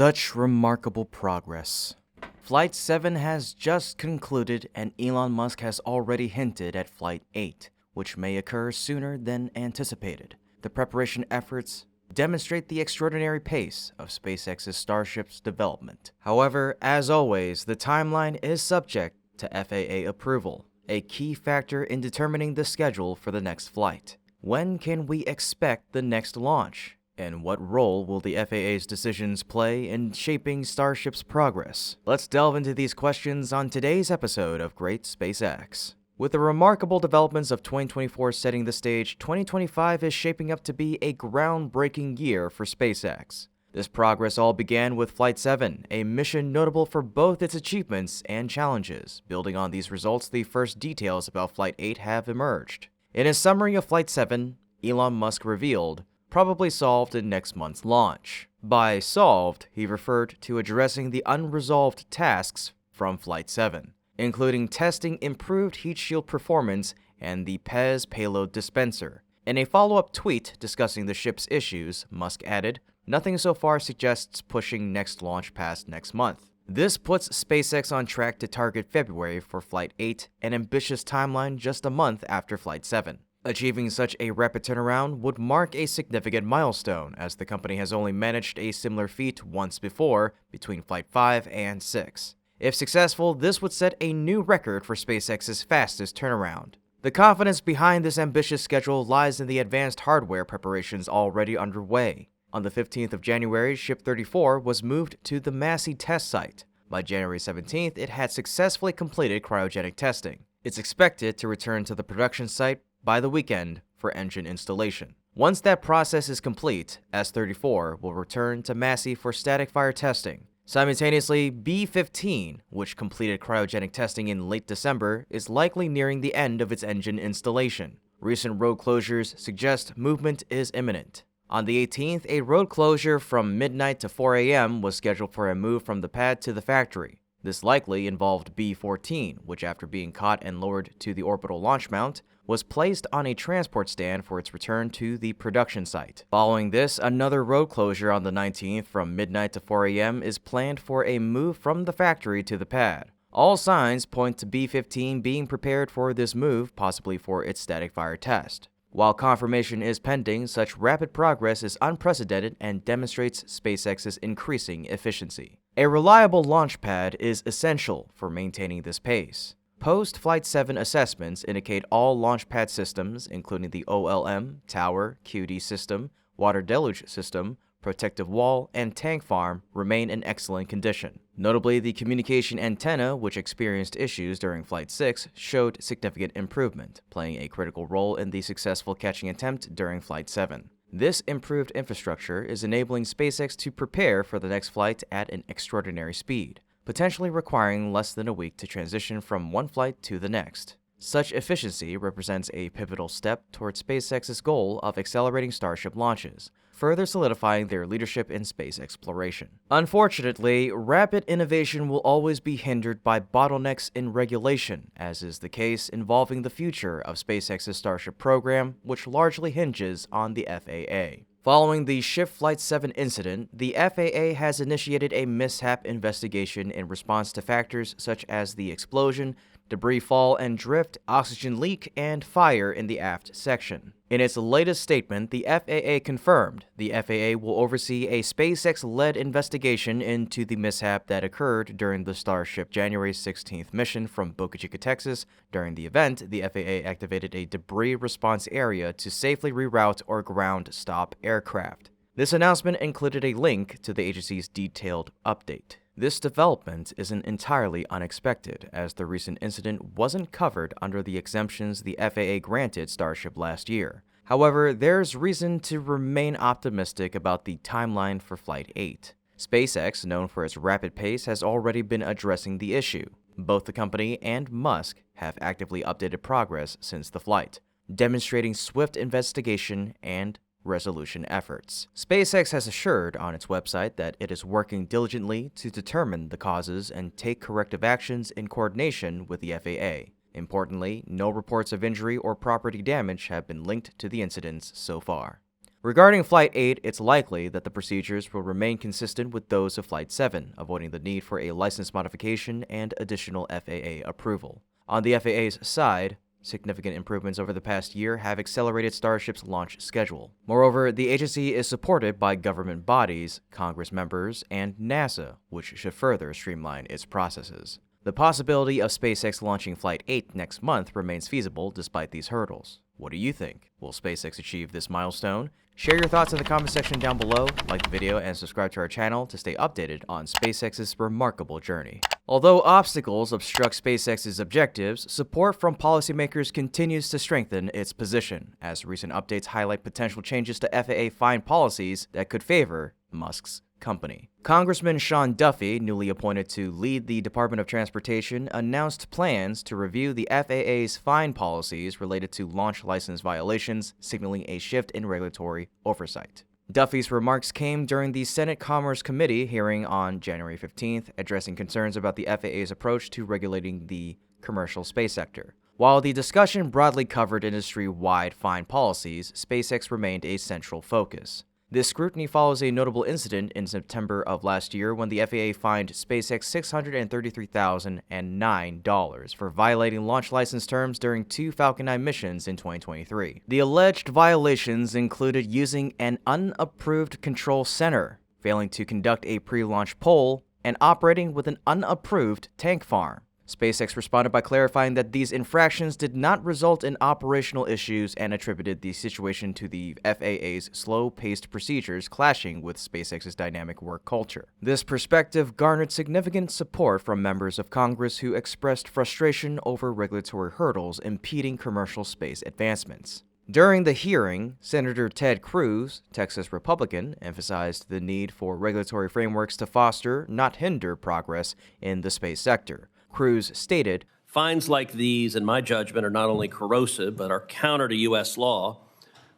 Such remarkable progress. Flight 7 has just concluded, and Elon Musk has already hinted at Flight 8, which may occur sooner than anticipated. The preparation efforts demonstrate the extraordinary pace of SpaceX's Starship's development. However, as always, the timeline is subject to FAA approval, a key factor in determining the schedule for the next flight. When can we expect the next launch? And what role will the FAA's decisions play in shaping Starship's progress? Let's delve into these questions on today's episode of Great SpaceX. With the remarkable developments of 2024 setting the stage, 2025 is shaping up to be a groundbreaking year for SpaceX. This progress all began with Flight 7, a mission notable for both its achievements and challenges. Building on these results, the first details about Flight 8 have emerged. In a summary of Flight 7, Elon Musk revealed, probably solved in next month's launch. By solved, he referred to addressing the unresolved tasks from Flight 7, including testing improved heat shield performance and the PEZ payload dispenser. In a follow-up tweet discussing the ship's issues, Musk added, "Nothing so far suggests pushing next launch past next month." This puts SpaceX on track to target February for Flight 8, an ambitious timeline just a month after Flight 7. Achieving such a rapid turnaround would mark a significant milestone, as the company has only managed a similar feat once before, between Flight 5 and 6. If successful, this would set a new record for SpaceX's fastest turnaround. The confidence behind this ambitious schedule lies in the advanced hardware preparations already underway. On the 15th of January, Ship 34 was moved to the Massey test site. By January 17th, it had successfully completed cryogenic testing. It's expected to return to the production site by the weekend for engine installation. Once that process is complete, S-34 will return to Massey for static fire testing. Simultaneously, B-15, which completed cryogenic testing in late December, is likely nearing the end of its engine installation. Recent road closures suggest movement is imminent. On the 18th, a road closure from midnight to 4 a.m. was scheduled for a move from the pad to the factory. This likely involved B-14, which after being caught and lowered to the orbital launch mount, was placed on a transport stand for its return to the production site. Following this, another road closure on the 19th from midnight to 4 a.m. is planned for a move from the factory to the pad. All signs point to B-15 being prepared for this move, possibly for its static fire test. While confirmation is pending, such rapid progress is unprecedented and demonstrates SpaceX's increasing efficiency. A reliable launch pad is essential for maintaining this pace. Post-Flight 7 assessments indicate all launch pad systems, including the OLM, tower, QD system, water deluge system, protective wall, and tank farm, remain in excellent condition. Notably, the communication antenna, which experienced issues during Flight 6, showed significant improvement, playing a critical role in the successful catching attempt during Flight 7. This improved infrastructure is enabling SpaceX to prepare for the next flight at an extraordinary speed, potentially requiring less than a week to transition from one flight to the next. Such efficiency represents a pivotal step towards SpaceX's goal of accelerating Starship launches, further solidifying their leadership in space exploration. Unfortunately, rapid innovation will always be hindered by bottlenecks in regulation, as is the case involving the future of SpaceX's Starship program, which largely hinges on the FAA. Following the Ship Flight 7 incident, the FAA has initiated a mishap investigation in response to factors such as the explosion, debris fall and drift, oxygen leak, and fire in the aft section. In its latest statement, the FAA confirmed the FAA will oversee a SpaceX-led investigation into the mishap that occurred during the Starship January 16th mission from Boca Chica, Texas. During the event, the FAA activated a debris response area to safely reroute or ground stop aircraft. This announcement included a link to the agency's detailed update. This development isn't entirely unexpected, as the recent incident wasn't covered under the exemptions the FAA granted Starship last year. However, there's reason to remain optimistic about the timeline for Flight 8. SpaceX, known for its rapid pace, has already been addressing the issue. Both the company and Musk have actively updated progress since the flight, demonstrating swift investigation and resolution efforts. SpaceX has assured on its website that it is working diligently to determine the causes and take corrective actions in coordination with the FAA. Importantly, no reports of injury or property damage have been linked to the incidents so far. Regarding Flight 8, it's likely that the procedures will remain consistent with those of Flight 7, avoiding the need for a license modification and additional FAA approval. On the FAA's side, significant improvements over the past year have accelerated Starship's launch schedule. Moreover, the agency is supported by government bodies, Congress members, and NASA, which should further streamline its processes. The possibility of SpaceX launching Flight 8 next month remains feasible despite these hurdles. What do you think? Will SpaceX achieve this milestone? Share your thoughts in the comment section down below, like the video, and subscribe to our channel to stay updated on SpaceX's remarkable journey. Although obstacles obstruct SpaceX's objectives, support from policymakers continues to strengthen its position, as recent updates highlight potential changes to FAA fine policies that could favor Musk's company. Congressman Sean Duffy, newly appointed to lead the Department of Transportation, announced plans to review the FAA's fine policies related to launch license violations, signaling a shift in regulatory oversight. Duffy's remarks came during the Senate Commerce Committee hearing on January 15th, addressing concerns about the FAA's approach to regulating the commercial space sector. While the discussion broadly covered industry-wide fine policies, SpaceX remained a central focus. This scrutiny follows a notable incident in September of last year when the FAA fined SpaceX $633,009 for violating launch license terms during 2 Falcon 9 missions in 2023. The alleged violations included using an unapproved control center, failing to conduct a pre-launch poll, and operating with an unapproved tank farm. SpaceX responded by clarifying that these infractions did not result in operational issues and attributed the situation to the FAA's slow-paced procedures clashing with SpaceX's dynamic work culture. This perspective garnered significant support from members of Congress who expressed frustration over regulatory hurdles impeding commercial space advancements. During the hearing, Senator Ted Cruz, Texas Republican, emphasized the need for regulatory frameworks to foster, not hinder, progress in the space sector. Cruz stated, "Fines like these, in my judgment, are not only corrosive, but are counter to U.S. law,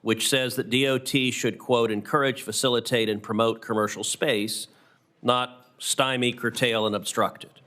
which says that DOT should, quote, encourage, facilitate, and promote commercial space, not stymie, curtail, and obstruct it."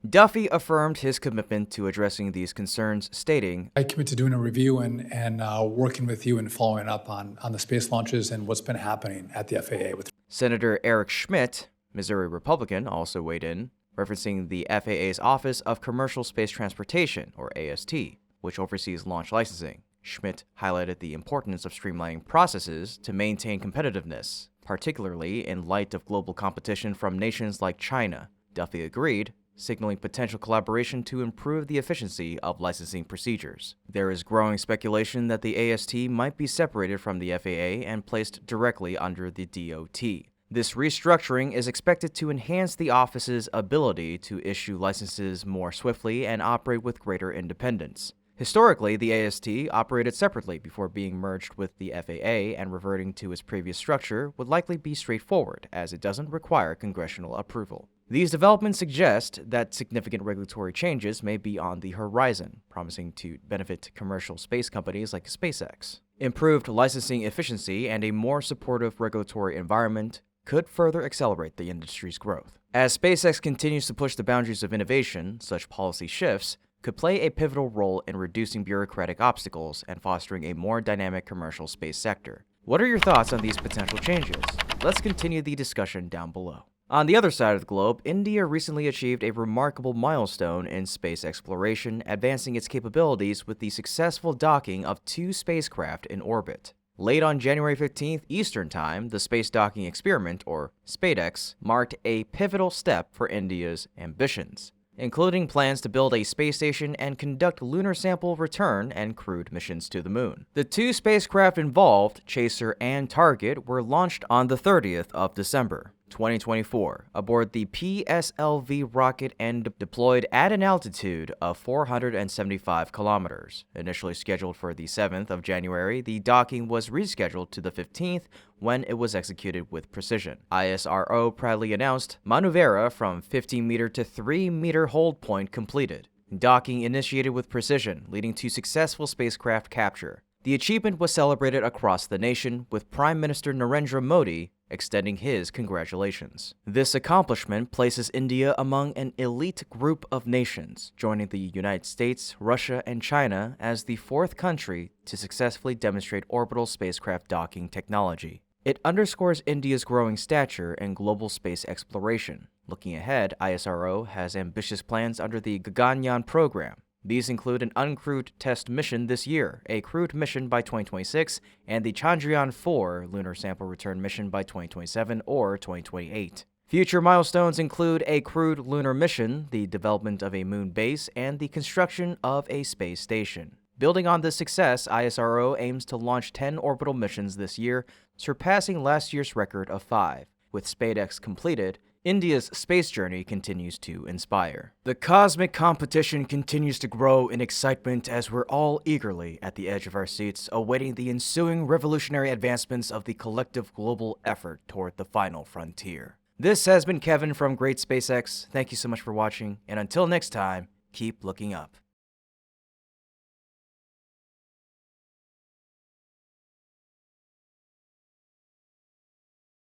Duffy affirmed his commitment to addressing these concerns, stating, "I commit to doing a review and working with you and following up on the space launches and what's been happening at the FAA." Senator Eric Schmidt, Missouri Republican, also weighed in, referencing the FAA's Office of Commercial Space Transportation, or AST, which oversees launch licensing. Schmidt highlighted the importance of streamlining processes to maintain competitiveness, particularly in light of global competition from nations like China. Duffy agreed, signaling potential collaboration to improve the efficiency of licensing procedures. There is growing speculation that the AST might be separated from the FAA and placed directly under the DOT. This restructuring is expected to enhance the office's ability to issue licenses more swiftly and operate with greater independence. Historically, the AST operated separately before being merged with the FAA, and reverting to its previous structure would likely be straightforward, as it doesn't require congressional approval. These developments suggest that significant regulatory changes may be on the horizon, promising to benefit commercial space companies like SpaceX. Improved licensing efficiency and a more supportive regulatory environment could further accelerate the industry's growth. As SpaceX continues to push the boundaries of innovation, such policy shifts could play a pivotal role in reducing bureaucratic obstacles and fostering a more dynamic commercial space sector. What are your thoughts on these potential changes? Let's continue the discussion down below. On the other side of the globe, India recently achieved a remarkable milestone in space exploration, advancing its capabilities with the successful docking of 2 spacecraft in orbit. Late on January 15th Eastern Time, the Space Docking Experiment, or SpaceX, marked a pivotal step for India's ambitions, including plans to build a space station and conduct lunar sample return and crewed missions to the moon. The 2 spacecraft involved, Chaser and Target, were launched on the 30th of December, 2024, aboard the PSLV rocket and deployed at an altitude of 475 kilometers. Initially scheduled for the 7th of January, the docking was rescheduled to the 15th when it was executed with precision. ISRO proudly announced, "Manuvera from 15-meter to 3-meter hold point completed." Docking initiated with precision, leading to successful spacecraft capture. The achievement was celebrated across the nation, with Prime Minister Narendra Modi extending his congratulations. This accomplishment places India among an elite group of nations, joining the United States, Russia, and China as the fourth country to successfully demonstrate orbital spacecraft docking technology. It underscores India's growing stature in global space exploration. Looking ahead, ISRO has ambitious plans under the Gaganyaan program. These include an uncrewed test mission this year, a crewed mission by 2026, and the Chandrayaan-4 lunar sample return mission by 2027 or 2028. Future milestones include a crewed lunar mission, the development of a moon base, and the construction of a space station. Building on this success, ISRO aims to launch 10 orbital missions this year, surpassing last year's record of 5. With SpaceX completed, India's space journey continues to inspire. The cosmic competition continues to grow in excitement as we're all eagerly at the edge of our seats, awaiting the ensuing revolutionary advancements of the collective global effort toward the final frontier. This has been Kevin from Great SpaceX. Thank you so much for watching, and until next time, keep looking up.